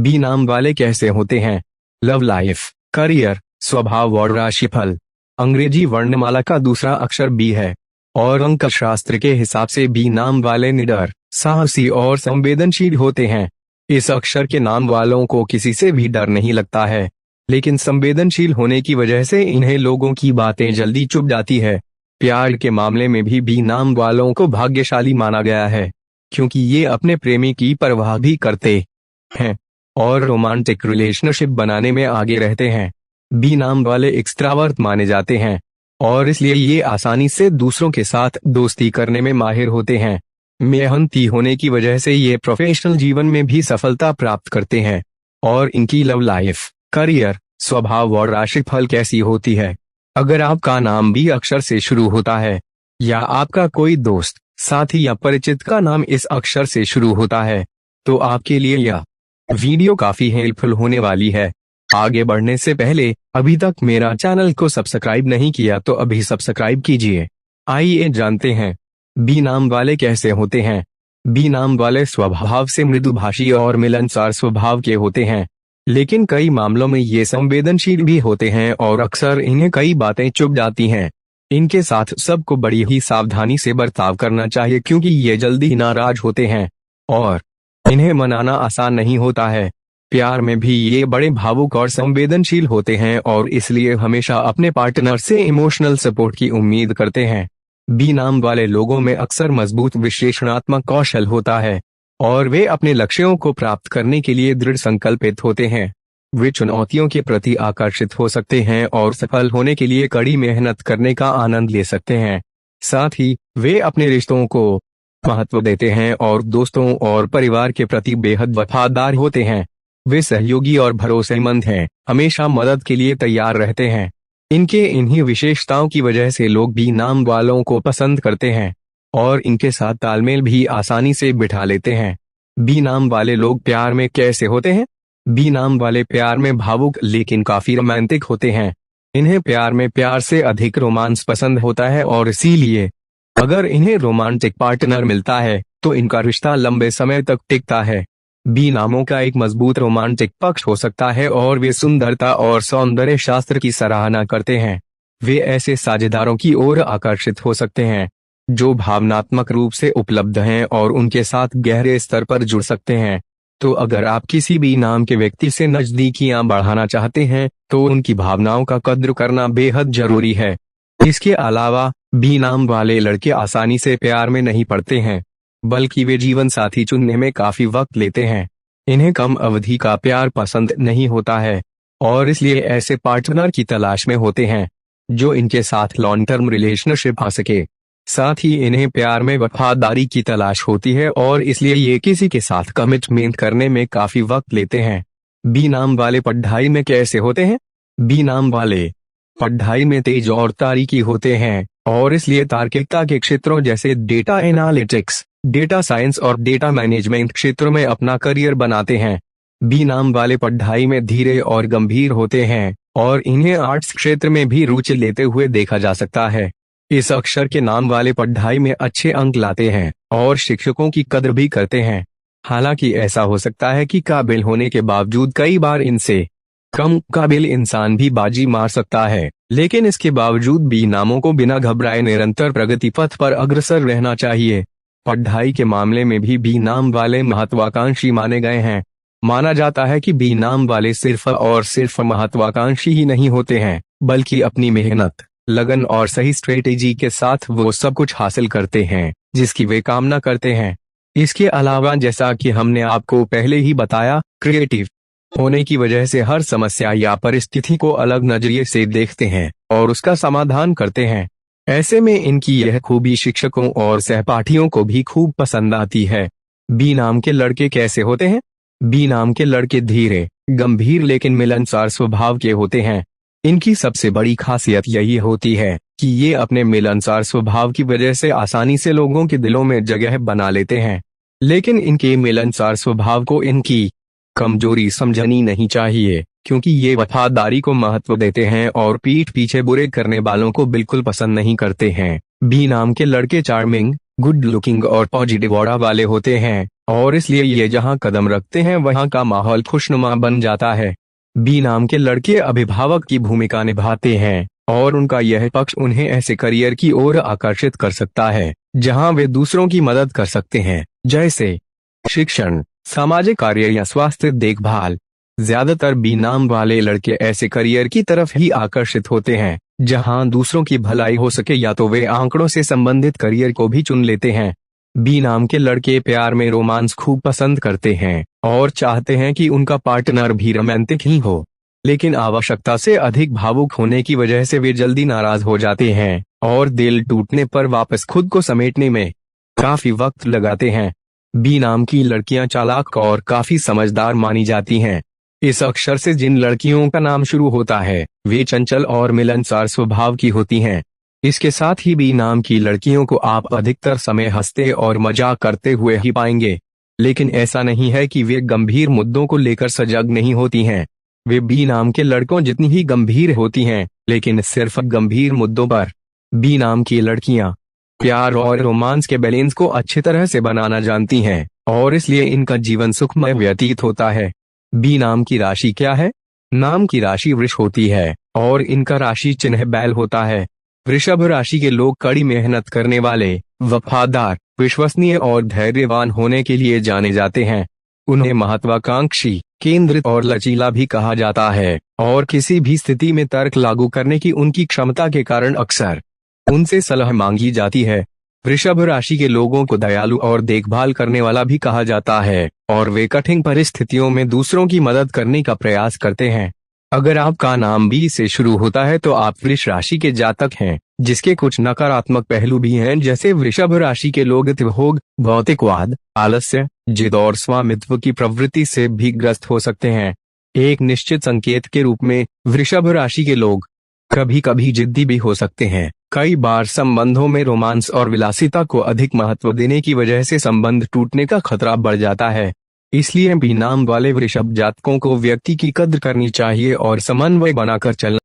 B नाम वाले कैसे होते हैं? लव लाइफ, करियर, स्वभाव और राशिफल। अंग्रेजी वर्णमाला का दूसरा अक्षर बी है और अंक शास्त्र के हिसाब से बी नाम वाले निडर, साहसी और संवेदनशील होते हैं। इस अक्षर के नाम वालों को किसी से भी डर नहीं लगता है, लेकिन संवेदनशील होने की वजह से इन्हें लोगों की बातें जल्दी चुभ जाती है। प्यार के मामले में भी बी नाम वालों को भाग्यशाली माना गया है, क्योंकि ये अपने प्रेमी की परवाह भी करते हैं और रोमांटिक रिलेशनशिप बनाने में आगे रहते हैं। बी नाम वाले एक्सट्रावर्ट माने जाते हैं और इसलिए ये आसानी से दूसरों के साथ दोस्ती करने में माहिर होते हैं। मेहनती होने की वजह से ये प्रोफेशनल जीवन में भी सफलता प्राप्त करते हैं। और इनकी लव लाइफ, करियर, स्वभाव और राशिफल कैसी होती है? अगर आपका नाम बी अक्षर से शुरू होता है या आपका कोई दोस्त, साथी या परिचित का नाम इस अक्षर से शुरू होता है, तो आपके लिए यह वीडियो काफी हेल्पफुल होने वाली है। आगे बढ़ने से पहले अभी तक मेरा चैनल को सब्सक्राइब नहीं किया तो अभी सब्सक्राइब कीजिए। आइए जानते हैं बी नाम वाले कैसे होते हैं। बी नाम वाले स्वभाव से मृदुभाषी और मिलनसार स्वभाव के होते हैं, लेकिन कई मामलों में ये संवेदनशील भी होते हैं और अक्सर इन्हें कई बातें चुभ जाती हैं। इनके साथ सबको बड़ी ही सावधानी से बर्ताव करना चाहिए, क्योंकि ये जल्दी नाराज होते हैं और इन्हें मनाना आसान नहीं होता है। प्यार में भी ये बड़े भावुक और संवेदनशील होते हैं और इसलिए हमेशा अपने पार्टनर से इमोशनल सपोर्ट की उम्मीद करते हैं। बी नाम वाले लोगों में अक्सर मजबूत विश्लेषणात्मक कौशल होता है और वे अपने लक्ष्यों को प्राप्त करने के लिए दृढ़ संकल्पित होते हैं। वे चुनौतियों के प्रति आकर्षित हो सकते हैं और सफल होने के लिए कड़ी मेहनत करने का आनंद ले सकते हैं। साथ ही वे अपने रिश्तों को महत्व देते हैं और दोस्तों और परिवार के प्रति बेहद वफादार होते हैं। वे सहयोगी और भरोसेमंद हैं, हमेशा मदद के लिए तैयार रहते हैं। इनके इन्हीं विशेषताओं की वजह से लोग बी नाम वालों को पसंद करते हैं और इनके साथ तालमेल भी आसानी से बिठा लेते हैं। बी नाम वाले लोग प्यार में कैसे होते हैं? बी नाम वाले प्यार में भावुक लेकिन काफी रोमांटिक होते हैं। इन्हें प्यार में प्यार से अधिक रोमांस पसंद होता है और इसीलिए अगर इन्हें रोमांटिक पार्टनर मिलता है तो इनका रिश्ता लंबे समय तक टिकता है। बी नामों का एक मजबूत रोमांटिक पक्ष हो सकता है और वे सुंदरता और सौंदर्य शास्त्र की सराहना करते हैं। वे ऐसे साझेदारों की ओर आकर्षित हो सकते हैं जो भावनात्मक रूप से उपलब्ध हैं और उनके साथ गहरे स्तर पर जुड़ सकते हैं। तो अगर आप किसी भी नाम के व्यक्ति से नजदीकियां बढ़ाना चाहते हैं तो उनकी भावनाओं का कद्र करना बेहद जरूरी है। इसके अलावा बी नाम वाले लड़के आसानी से प्यार में नहीं पड़ते हैं, बल्कि वे जीवन साथी चुनने में काफी वक्त लेते हैं। इन्हें कम अवधि का प्यार पसंद नहीं होता है और इसलिए ऐसे पार्टनर की तलाश में होते हैं जो इनके साथ लॉन्ग टर्म रिलेशनशिप आ सके। साथ ही इन्हें प्यार में वफादारी की तलाश होती है और इसलिए ये किसी के साथ कमिटमेंट करने में काफी वक्त लेते हैं। बी नाम वाले पढ़ाई में कैसे होते हैं? बी नाम वाले पढ़ाई में तेज और तारीकी होते हैं और इसलिए तार्किकता के क्षेत्रों जैसे डेटा एनालिटिक्स, डेटा साइंस और डेटा मैनेजमेंट क्षेत्रों में अपना करियर बनाते हैं। बी नाम वाले पढ़ाई में धीरे और गंभीर होते हैं और इन्हें आर्ट्स क्षेत्र में भी रुचि लेते हुए देखा जा सकता है। इस अक्षर के नाम वाले पढ़ाई में अच्छे अंक लाते हैं और शिक्षकों की कद्र भी करते हैं। हालांकि ऐसा हो सकता है कि काबिल होने के बावजूद कई बार इनसे कम काबिल इंसान भी बाजी मार सकता है, लेकिन इसके बावजूद बी नामों को बिना घबराए निरंतर प्रगति पथ पर अग्रसर रहना चाहिए। पढ़ाई के मामले में भी बी नाम वाले महत्वाकांक्षी माने गए हैं। माना जाता है कि बी नाम वाले सिर्फ और सिर्फ महत्वाकांक्षी ही नहीं होते हैं, बल्कि अपनी मेहनत, लगन और सही स्ट्रेटेजी के साथ वो सब कुछ हासिल करते हैं जिसकी वे कामना करते हैं। इसके अलावा जैसा कि हमने आपको पहले ही बताया, क्रिएटिव होने की वजह से हर समस्या या परिस्थिति को अलग नजरिए से देखते हैं और उसका समाधान करते हैं। ऐसे में इनकी यह खूबी शिक्षकों और सहपाठियों को भी खूब पसंद आती है। बी नाम के लड़के कैसे होते हैं? बी नाम के लड़के धीरे, गंभीर लेकिन मिलनसार स्वभाव के होते हैं। इनकी सबसे बड़ी खासियत यही होती है कि ये अपने मिलनसार स्वभाव की वजह से आसानी से लोगों के दिलों में जगह बना लेते हैं। लेकिन इनके मिलनसार स्वभाव को इनकी कमजोरी समझनी नहीं चाहिए, क्योंकि ये वफादारी को महत्व देते हैं और पीठ पीछे बुरे करने वालों को बिल्कुल पसंद नहीं करते हैं। बी नाम के लड़के चार्मिंग, गुड लुकिंग और पॉजिटिव ऑरा वाले होते हैं और इसलिए ये जहां कदम रखते हैं वहां का माहौल खुशनुमा बन जाता है। बी नाम के लड़के अभिभावक की भूमिका निभाते हैं और उनका यह पक्ष उन्हें ऐसे करियर की ओर आकर्षित कर सकता है जहां वे दूसरों की मदद कर सकते हैं, जैसे शिक्षण, सामाजिक कार्य या स्वास्थ्य देखभाल। ज्यादातर बी नाम वाले लड़के ऐसे करियर की तरफ ही आकर्षित होते हैं जहां दूसरों की भलाई हो सके, या तो वे आंकड़ों से संबंधित करियर को भी चुन लेते हैं। बी नाम के लड़के प्यार में रोमांस खूब पसंद करते हैं और चाहते हैं कि उनका पार्टनर भी रोमांटिक ही हो, लेकिन आवश्यकता से अधिक भावुक होने की वजह से वे जल्दी नाराज हो जाते हैं और दिल टूटने पर वापस खुद को समेटने में काफी वक्त लगाते हैं। बी नाम की लड़कियां चालाक और काफी समझदार मानी जाती हैं। इस अक्षर से जिन लड़कियों का नाम शुरू होता है वे चंचल और मिलनसार स्वभाव की होती हैं। इसके साथ ही बी नाम की लड़कियों को आप अधिकतर समय हंसते और मजाक करते हुए ही पाएंगे, लेकिन ऐसा नहीं है कि वे गंभीर मुद्दों को लेकर सजग नहीं होती हैं। वे बी नाम के लड़कों जितनी ही गंभीर होती हैं, लेकिन सिर्फ गंभीर मुद्दों पर। बी नाम की लड़कियां प्यार और रोमांस के बैलेंस को अच्छी तरह से बनाना जानती हैं और इसलिए इनका जीवन सुखमय व्यतीत होता है। बी नाम की राशि क्या है? नाम की राशि वृष होती है और इनका राशि चिन्ह बैल होता है। वृषभ राशि के लोग कड़ी मेहनत करने वाले, वफादार, विश्वसनीय और धैर्यवान होने के लिए जाने जाते हैं। उन्हें महत्वाकांक्षी, केंद्रित और लचीला भी कहा जाता है और किसी भी स्थिति में तर्क लागू करने की उनकी क्षमता के कारण अक्सर उनसे सलाह मांगी जाती है। वृषभ राशि के लोगों को दयालु और देखभाल करने वाला भी कहा जाता है और वे कठिन परिस्थितियों में दूसरों की मदद करने का प्रयास करते हैं। अगर आपका नाम बी से शुरू होता है तो आप वृष राशि के जातक हैं, जिसके कुछ नकारात्मक पहलू भी हैं, जैसे वृषभ राशि के लोग भोग, भौतिकवाद, आलस्य, जिद और स्वामित्व की प्रवृत्ति से भी ग्रस्त हो सकते हैं। एक निश्चित संकेत के रूप में वृषभ राशि के लोग कभी कभी जिद्दी भी हो सकते हैं। कई बार संबंधों में रोमांस और विलासिता को अधिक महत्व देने की वजह से संबंध टूटने का खतरा बढ़ जाता है। इसलिए बी नाम वाले वृषभ जातकों को व्यक्ति की कद्र करनी चाहिए और समन्वय बनाकर चलना